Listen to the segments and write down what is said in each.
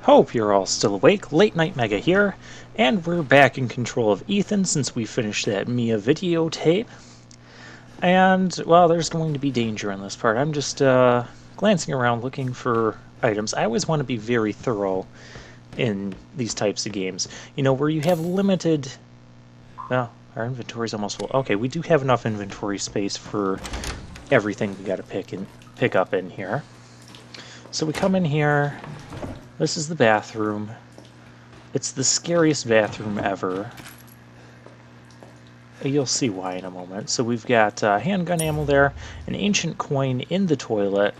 Hope you're all still awake. Late Night Mega here, and we're back in control of Ethan since we finished that Mia videotape. And, well, there's going to be danger in this part. I'm just glancing around looking for items. I always want to be very thorough in these types of games. You know, where you have limited... Well, our inventory's almost full. Okay, we do have enough inventory space for everything we got to pick up in here. So we come in here. This is the bathroom. It's the scariest bathroom ever. You'll see why in a moment. So we've got handgun ammo there, an ancient coin in the toilet.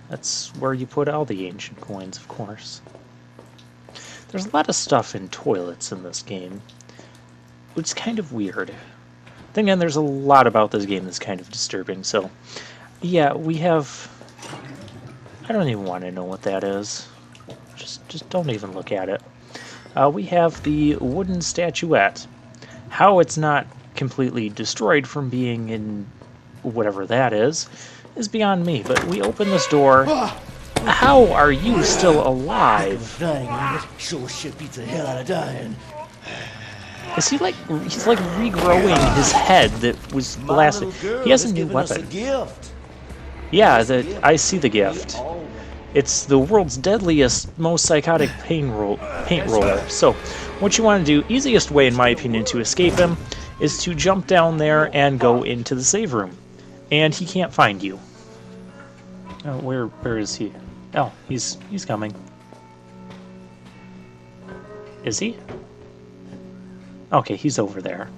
That's where you put all the ancient coins, of course. There's a lot of stuff in toilets in this game, which is kind of weird. Then again, there's a lot about this game that's kind of disturbing. So, yeah, we have... I don't even want to know what that is. Just don't even look at it. We have the wooden statuette. How it's not completely destroyed from being in whatever that is beyond me. But we open this door. How are you still alive? Sure shit beats the hell out of dying. Is he like, he's like regrowing his head that was blasted. He has a new weapon. Yeah, I see the gift. It's the world's deadliest, most psychotic paint roller. So, what you want to do, easiest way in my opinion to escape him, is to jump down there and go into the save room. And he can't find you. Oh, where is he? Oh, he's coming. Is he? Okay, he's over there.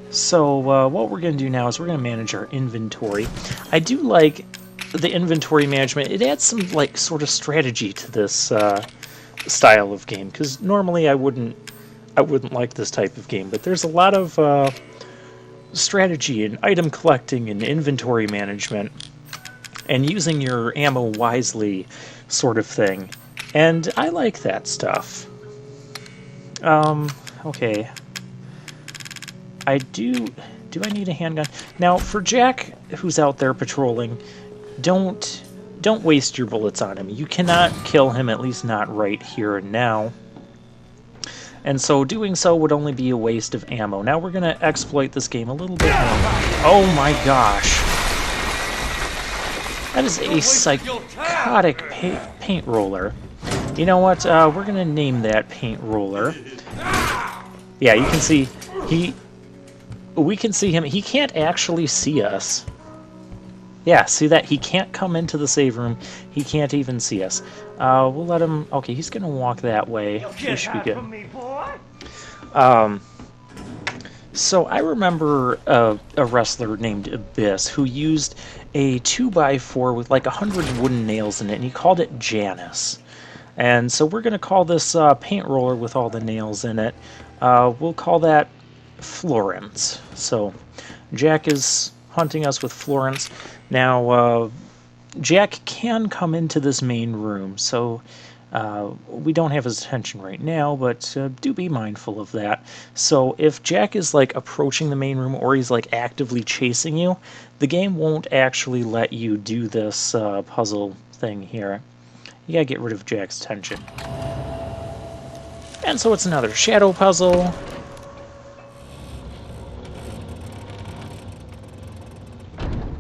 So, what we're going to do now is we're going to manage our inventory. I do like the inventory management. It adds some, like, sort of strategy to this style of game, because normally I wouldn't like this type of game, but there's a lot of strategy and item collecting and inventory management and using your ammo wisely sort of thing, and I like that stuff. Okay. Do I need a handgun? Now, for Jack, who's out there patrolling, don't waste your bullets on him. You cannot kill him, at least not right here and now. And so doing so would only be a waste of ammo. Now we're going to exploit this game a little bit more. Oh my gosh. That is a psychotic paint roller. You know what? We're going to name that paint roller. Yeah, you can see we can see him. He can't actually see us. Yeah, see that? He can't come into the save room. He can't even see us. We'll let him... Okay, he's going to walk that way. We should be good. So I remember a wrestler named Abyss who used a 2x4 with like 100 wooden nails in it, and he called it Janice. And so we're going to call this paint roller with all the nails in it. We'll call that Florence. So Jack is hunting us with Florence. Now, Jack can come into this main room, so we don't have his attention right now, but do be mindful of that. So if Jack is like approaching the main room or he's like actively chasing you, the game won't actually let you do this puzzle thing here. You gotta get rid of Jack's attention. And so it's another shadow puzzle.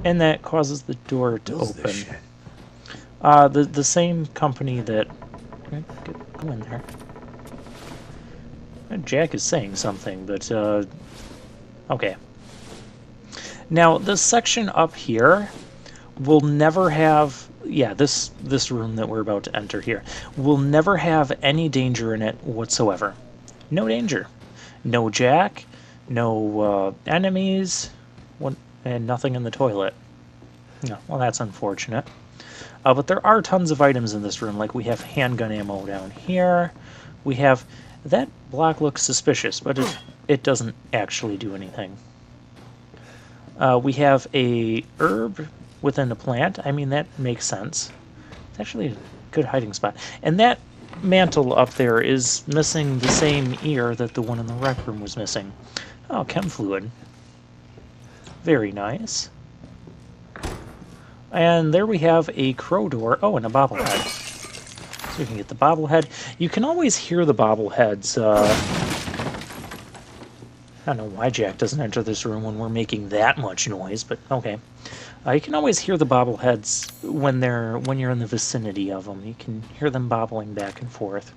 And that causes the door to open. The same company that... Go in there. Jack is saying something, but... Okay. Now, this section up here will never have... Yeah, this room that we're about to enter here will never have any danger in it whatsoever. No danger. No Jack, no enemies, and nothing in the toilet. No, well, that's unfortunate. But there are tons of items in this room, like we have handgun ammo down here. We have... That block looks suspicious, but it doesn't actually do anything. We have a herb within a plant. I mean, that makes sense. It's actually a good hiding spot. And that mantle up there is missing the same ear that the one in the rec room was missing. Oh, chem fluid. Very nice. And there we have a crow door. Oh, and a bobblehead. So we can get the bobblehead. You can always hear the bobbleheads. I don't know why Jack doesn't enter this room when we're making that much noise, but okay. You can always hear the bobbleheads when you're in the vicinity of them. You can hear them bobbling back and forth.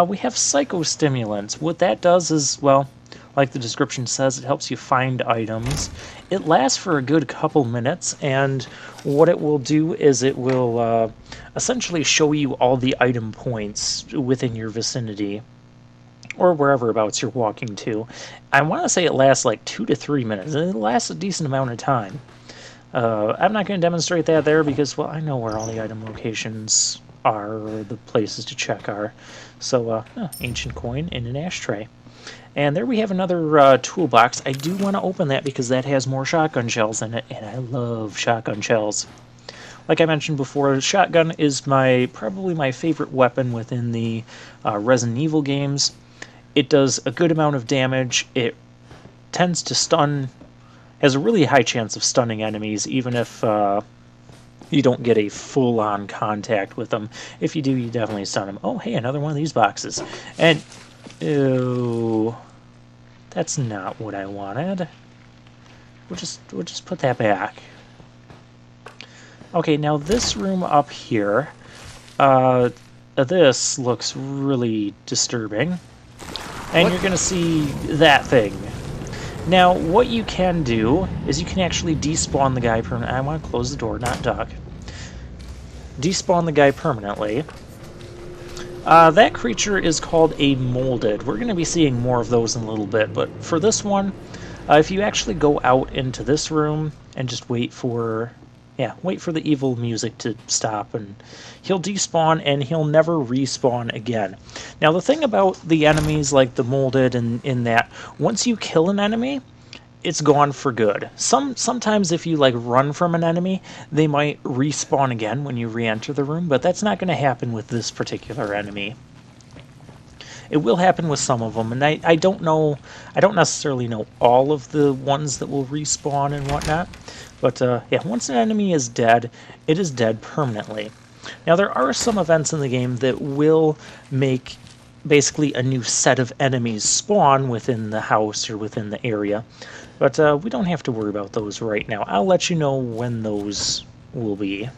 We have psychostimulants. What that does is, well, like the description says, it helps you find items. It lasts for a good couple minutes, and what it will do is it will essentially show you all the item points within your vicinity, or whereverabouts you're walking to. I want to say it lasts like 2 to 3 minutes, and it lasts a decent amount of time. I'm not going to demonstrate that there because, well, I know where all the item locations are, or the places to check are. So, ancient coin in an ashtray. And there we have another toolbox. I do want to open that because that has more shotgun shells in it, and I love shotgun shells. Like I mentioned before, shotgun is probably my favorite weapon within the Resident Evil games. It does a good amount of damage. It tends to stun, has a really high chance of stunning enemies, even if you don't get a full-on contact with them. If you do, you definitely stun them. Oh, hey, another one of these boxes. And, ew, that's not what I wanted. We'll just put that back. Okay, now this room up here, this looks really disturbing. And you're going to see that thing. Now, what you can do is you can actually despawn the guy permanently. I want to close the door, not duck. Despawn the guy permanently. That creature is called a molded. We're going to be seeing more of those in a little bit, but for this one, if you actually go out into this room and just wait for the evil music to stop, and he'll despawn and he'll never respawn again. Now, the thing about the enemies like the molded and in that, once you kill an enemy, it's gone for good. Sometimes if you like run from an enemy, they might respawn again when you re-enter the room, but that's not going to happen with this particular enemy. It will happen with some of them, and I don't necessarily know all of the ones that will respawn and whatnot. But, yeah, once an enemy is dead, it is dead permanently. Now, there are some events in the game that will make basically a new set of enemies spawn within the house or within the area. But we don't have to worry about those right now. I'll let you know when those will be.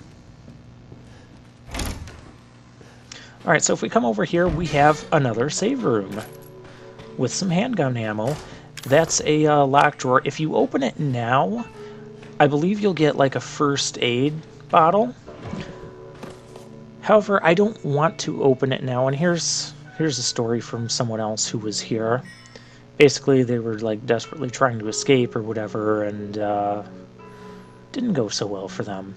Alright, so if we come over here, we have another save room with some handgun ammo. That's a locked drawer. If you open it now, I believe you'll get like a first aid bottle. However, I don't want to open it now, and here's a story from someone else who was here. Basically, they were like desperately trying to escape or whatever, and didn't go so well for them.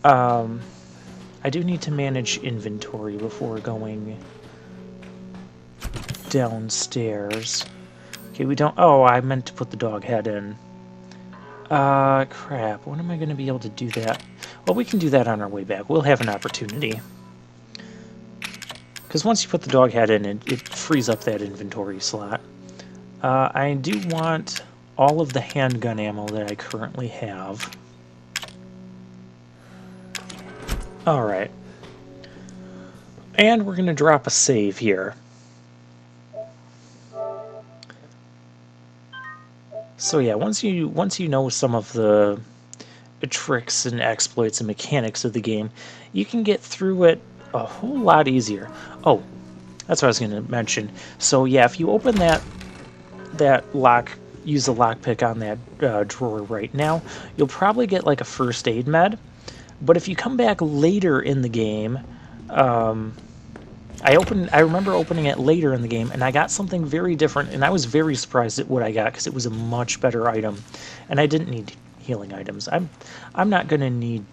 I do need to manage inventory before going downstairs. Okay, we don't... Oh, I meant to put the dog head in. Crap. When am I going to be able to do that? Well, we can do that on our way back. We'll have an opportunity. Because once you put the dog head in, it frees up that inventory slot. I do want all of the handgun ammo that I currently have. Alright. And we're going to drop a save here. So yeah, once you know some of the tricks and exploits and mechanics of the game, you can get through it a whole lot easier. Oh, that's what I was going to mention. So yeah, if you open that lock, use the lockpick on that drawer right now, you'll probably get like a first aid med. But if you come back later in the game, I remember opening it later in the game, and I got something very different, and I was very surprised at what I got, because it was a much better item, and I didn't need healing items. I'm not going to need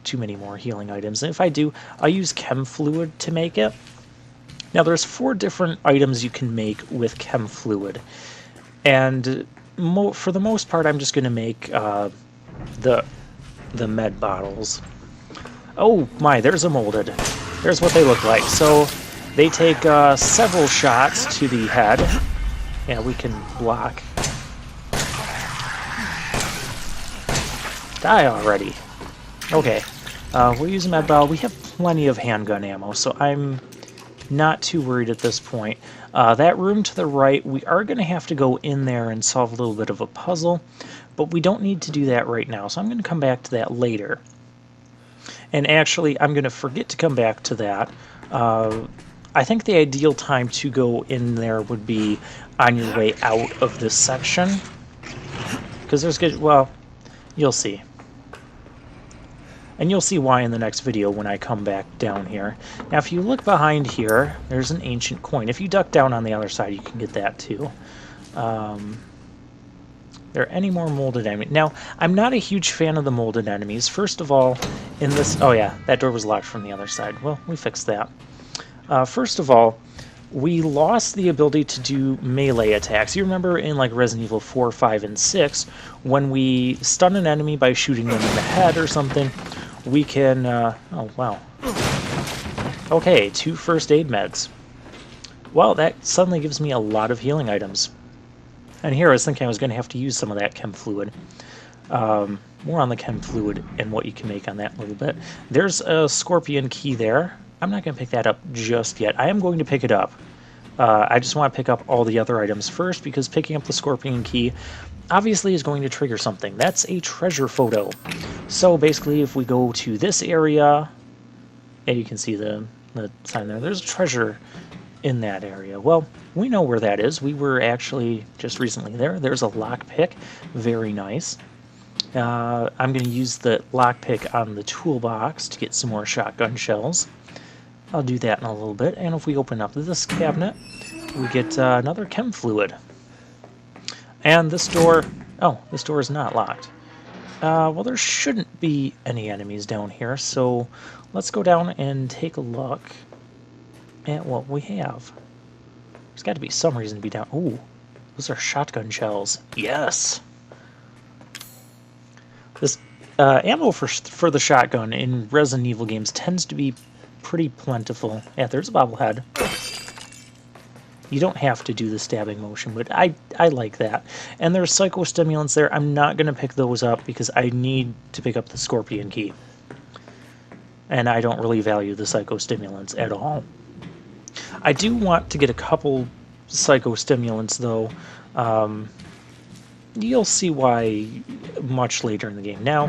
too many more healing items, and if I do, I'll use chem fluid to make it. Now, there's 4 different items you can make with chem fluid, and for the most part, I'm just going to make the med bottles. Oh my, there's a molded. There's what they look like. So they take several shots to the head. Yeah, we can block. Die already. Okay. We'll use a med bottle. We have plenty of handgun ammo, so I'm not too worried at this point. That room to the right, we are going to have to go in there and solve a little bit of a puzzle, but we don't need to do that right now, so I'm going to come back to that later. And actually, I'm going to forget to come back to that. I think the ideal time to go in there would be on your way out of this section. Because there's good, well, you'll see. And you'll see why in the next video when I come back down here. Now, if you look behind here, there's an ancient coin. If you duck down on the other side, you can get that too. There are any more molded enemies? Now, I'm not a huge fan of the molded enemies. First of all, in this... Oh yeah, that door was locked from the other side. Well, we fixed that. First of all, we lost the ability to do melee attacks. You remember in like Resident Evil 4, 5, and 6, when we stun an enemy by shooting them in the head or something, we can... oh, wow. Okay, 2 first aid meds. Well, that suddenly gives me a lot of healing items. And here I was thinking I was going to have to use some of that chem fluid. More on the chem fluid and what you can make on that a little bit. There's a scorpion key there. I'm not going to pick that up just yet. I am going to pick it up. I just want to pick up all the other items first, because picking up the scorpion key obviously is going to trigger something. That's a treasure photo. So basically, if we go to this area, and you can see the sign there, there's a treasure in that area. Well, we know where that is. We were actually just recently there. There's a lockpick. Very nice. I'm going to use the lockpick on the toolbox to get some more shotgun shells. I'll do that in a little bit. And if we open up this cabinet, we get another chem fluid. And this door... Oh, this door is not locked. Well, there shouldn't be any enemies down here, so let's go down and take a look at what we have. There's got to be some reason to be down... Ooh, those are shotgun shells. Yes! This ammo for the shotgun in Resident Evil games tends to be pretty plentiful. Yeah, there's a bobblehead. You don't have to do the stabbing motion, but I like that. And there's psychostimulants there. I'm not going to pick those up because I need to pick up the scorpion key. And I don't really value the psychostimulants at all. I do want to get a couple psychostimulants, though. You'll see why much later in the game. Now,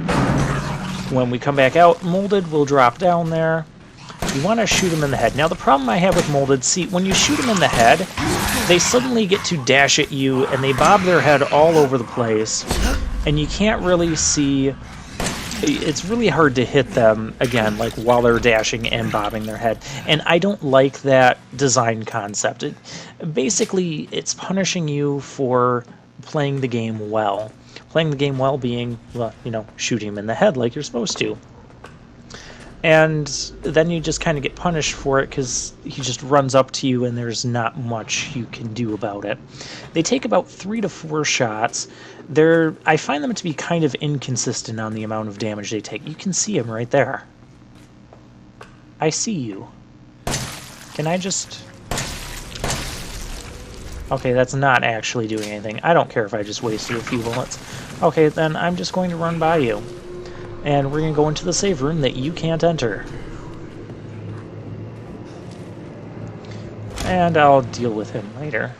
when we come back out, Molded will drop down there. You want to shoot them in the head. Now, the problem I have with Molded, see, when you shoot them in the head, they suddenly get to dash at you, and they bob their head all over the place, and you can't really see... It's really hard to hit them, again, like while they're dashing and bobbing their head. And I don't like that design concept. Basically, it's punishing you for playing the game well. Playing the game well being, well, you know, shooting him in the head like you're supposed to. And then you just kind of get punished for it because he just runs up to you and there's not much you can do about it. They take about 3 to 4 shots. I find them to be kind of inconsistent on the amount of damage they take. You can see him right there. I see you. Can I just... Okay, that's not actually doing anything. I don't care if I just wasted a few bullets. Okay, then I'm just going to run by you. And we're going to go into the save room that you can't enter. And I'll deal with him later.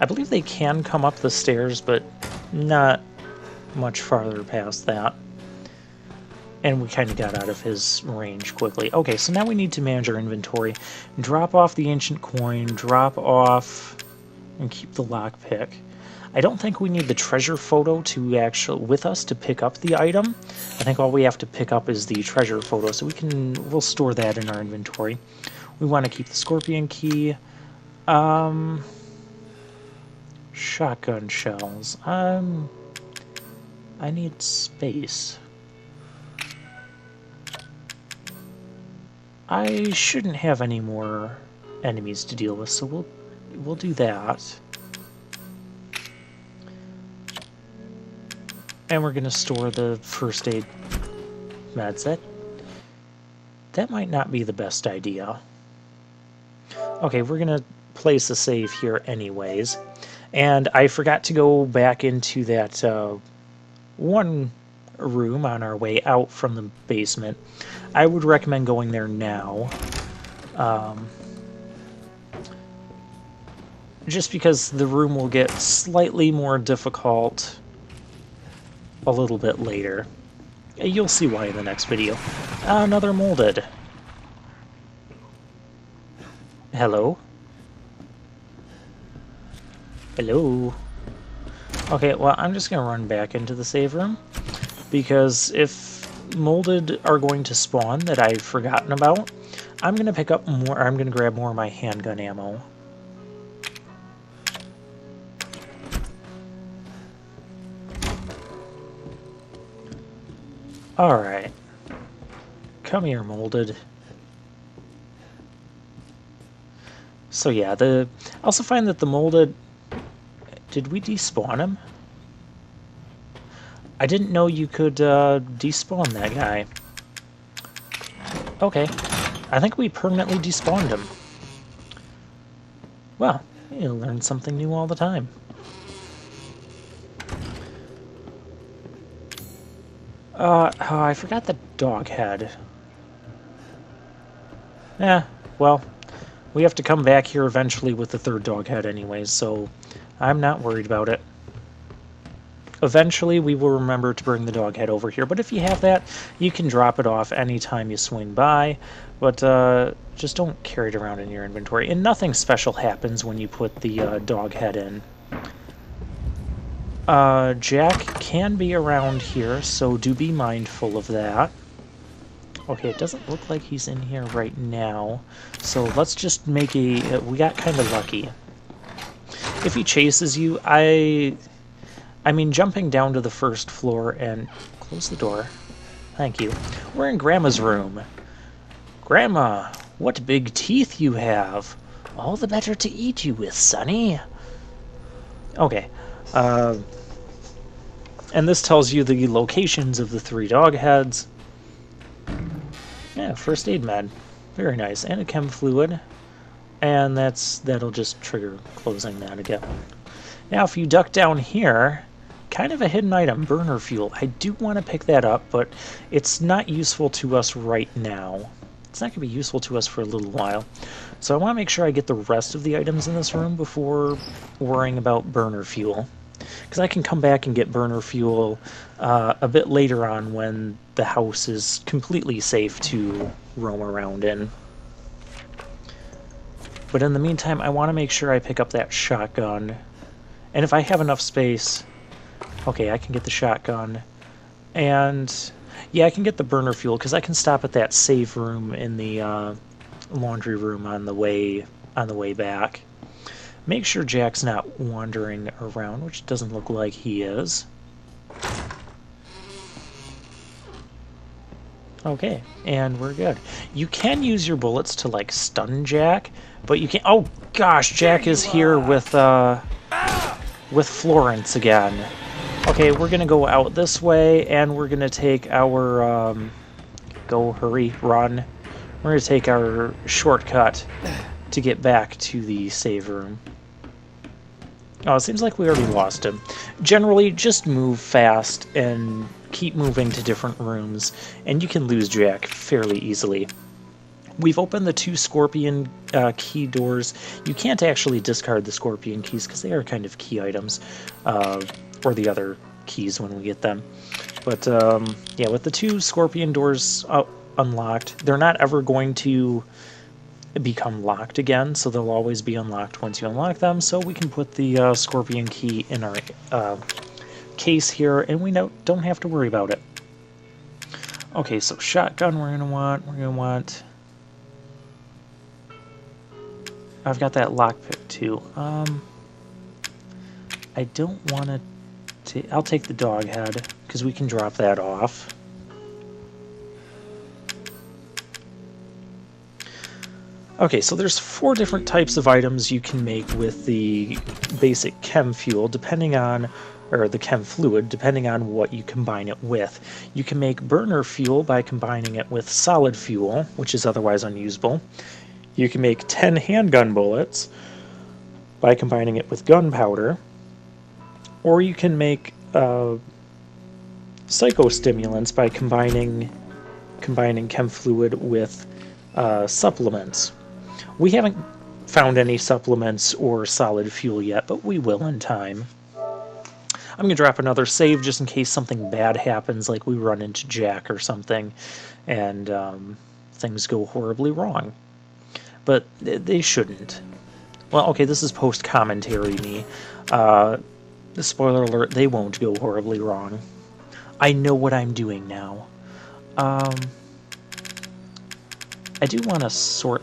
I believe they can come up the stairs, but not much farther past that. And we kind of got out of his range quickly. Okay, so now we need to manage our inventory. Drop off the ancient coin, drop off, and keep the lockpick. I don't think we need the treasure photo with us to pick up the item. I think all we have to pick up is the treasure photo, so we'll store that in our inventory. We want to keep the scorpion key. Shotgun shells. I need space. I shouldn't have any more enemies to deal with, so we'll do that. And we're going to store the first aid meds. That might not be the best idea. Okay, we're going to place a save here anyways. And I forgot to go back into that one room on our way out from the basement. I would recommend going there now. Just because the room will get slightly more difficult a little bit later. You'll see why in the next video. Another molded. Hello? Hello? Okay, well, I'm just going to run back into the save room, because if molded are going to spawn that I've forgotten about, I'm going to pick up more, I'm going to grab more of my handgun ammo. Alright. Come here, molded. So yeah, I also find that the molded... Did we despawn him? I didn't know you could despawn that guy. Okay. I think we permanently despawned him. Well, you learn something new all the time. Oh, I forgot the dog head. Well, we have to come back here eventually with the third dog head anyways, so I'm not worried about it. Eventually, we will remember to bring the dog head over here, but if you have that, you can drop it off anytime you swing by, but just don't carry it around in your inventory. And nothing special happens when you put the dog head in. Jack can be around here, so do be mindful of that. Okay, it doesn't look like he's in here right now, so let's just make a... we got kind of lucky. If he chases you, I mean, jumping down to the first floor and... Close the door. Thank you. We're in Grandma's room. Grandma, what big teeth you have. All the better to eat you with, Sonny. Okay. And this tells you the locations of the 3 dog heads. Yeah, first aid med. Very nice. And a chem fluid. And that'll just trigger closing that again. Now, if you duck down here, kind of a hidden item, burner fuel. I do want to pick that up, but it's not useful to us right now. It's not going to be useful to us for a little while. So I want to make sure I get the rest of the items in this room before worrying about burner fuel. Because I can come back and get burner fuel a bit later on when the house is completely safe to roam around in. But in the meantime, I want to make sure I pick up that shotgun. And if I have enough space... Okay, I can get the shotgun. And... yeah, I can get the burner fuel, because I can stop at that save room in the laundry room on the way back. Make sure Jack's not wandering around, which doesn't look like he is. Okay, and we're good. You can use your bullets to, like, stun Jack, but you can't... Oh, gosh, Jack is here with Florence again. Okay, we're gonna go out this way, and we're gonna take our, go, hurry, run. We're gonna take our shortcut to get back to the save room. Oh, it seems like we already lost him. Generally, just move fast and keep moving to different rooms, and you can lose Jack fairly easily. We've opened the 2 scorpion key doors. You can't actually discard the scorpion keys because they are kind of key items, or the other keys when we get them. But yeah, with the 2 scorpion doors unlocked, they're not ever going to become locked again, so they'll always be unlocked once you unlock them, so we can put the scorpion key in our case here, and we don't have to worry about it. Okay, so shotgun we're gonna want... I've got that lockpick too. I don't want to... I'll take the dog head, because we can drop that off. Okay, so there's 4 different types of items you can make with the basic chem fuel, depending on, or the chem fluid, depending on what you combine it with. You can make burner fuel by combining it with solid fuel, which is otherwise unusable. You can make 10 handgun bullets by combining it with gunpowder. Or you can make psychostimulants by combining chem fluid with supplements. We haven't found any supplements or solid fuel yet, but we will in time. I'm going to drop another save just in case something bad happens, like we run into Jack or something, and things go horribly wrong. But they shouldn't. Well, okay, this is post-commentary me. Spoiler alert, they won't go horribly wrong. I know what I'm doing now. I do want to sort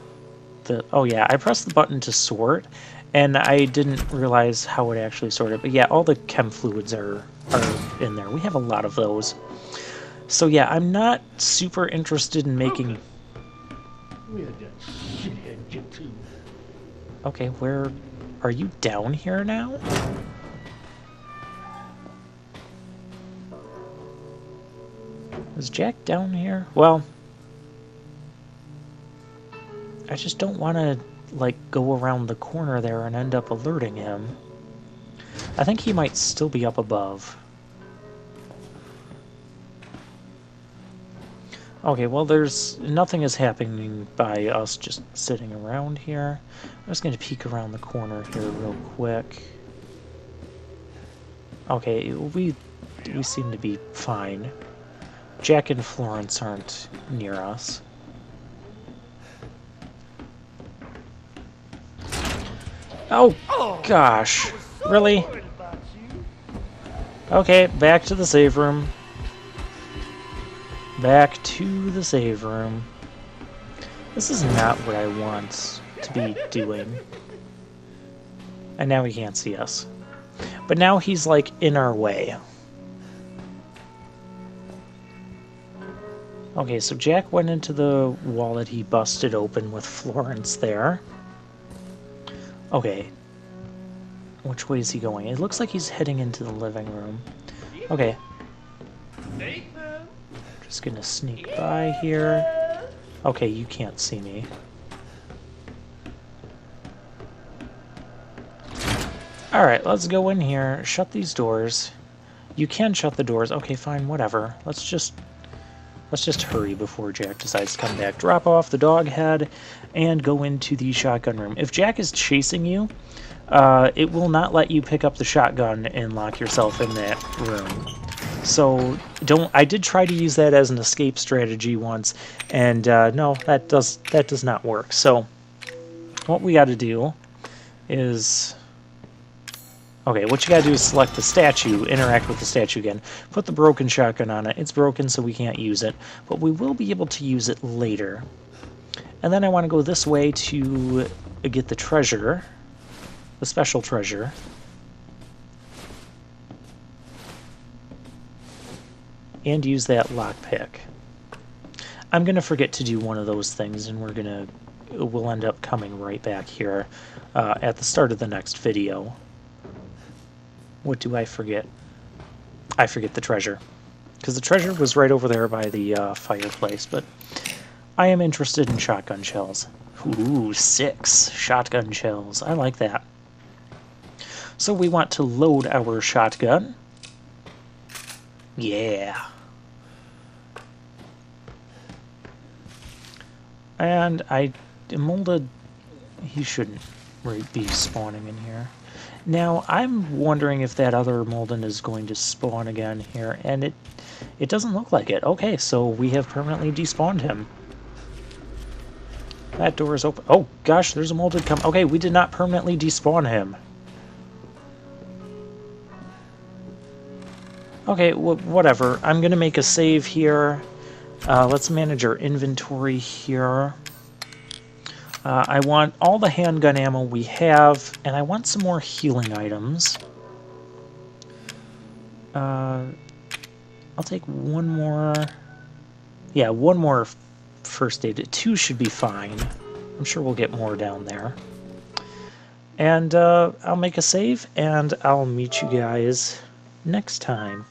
the... Oh yeah, I pressed the button to sort, and I didn't realize how it actually sorted. But yeah, all the chem fluids are in there. We have a lot of those. So yeah, I'm not super interested in making... Where'd that shithead get to? Okay, where... Are you down here now? Is Jack down here? Well... I just don't want to, like, go around the corner there and end up alerting him. I think he might still be up above. Okay, well, nothing is happening by us just sitting around here. I'm just going to peek around the corner here real quick. Okay, we seem to be fine. Jack and Florence aren't near us. Oh, gosh. Really? Okay, back to the save room. Back to the save room. This is not what I want to be doing. And now he can't see us. But now he's, like, in our way. Okay, so Jack went into the wall that he busted open with Florence there. Okay. Which way is he going? It looks like he's heading into the living room. Okay. Just gonna sneak by here. Okay, you can't see me. Alright, let's go in here. Shut these doors. You can shut the doors. Okay, fine, whatever. Let's just hurry before Jack decides to come back. Drop off the dog head and go into the shotgun room. If Jack is chasing you, it will not let you pick up the shotgun and lock yourself in that room. So I did try to use that as an escape strategy once, and no, that does not work. So what we got to do is... Okay, what you gotta do is select the statue, interact with the statue again, put the broken shotgun on it. It's broken, so we can't use it, but we will be able to use it later. And then I want to go this way to get the treasure, the special treasure. And use that lockpick. I'm gonna forget to do one of those things, and we'll end up coming right back here at the start of the next video. What do I forget? I forget the treasure. Because the treasure was right over there by the fireplace, but I am interested in shotgun shells. Ooh, 6 shotgun shells. I like that. So we want to load our shotgun. Yeah. And I molded... He shouldn't be spawning in here. Now, I'm wondering if that other Molden is going to spawn again here, and it doesn't look like it. Okay, so we have permanently despawned him. That door is open. Oh, gosh, there's a Molded come. Okay, we did not permanently despawn him. Okay, whatever. I'm going to make a save here. Let's manage our inventory here. I want all the handgun ammo we have, and I want some more healing items. I'll take one more... Yeah, one more first aid. 2 should be fine. I'm sure we'll get more down there. And I'll make a save, and I'll meet you guys next time.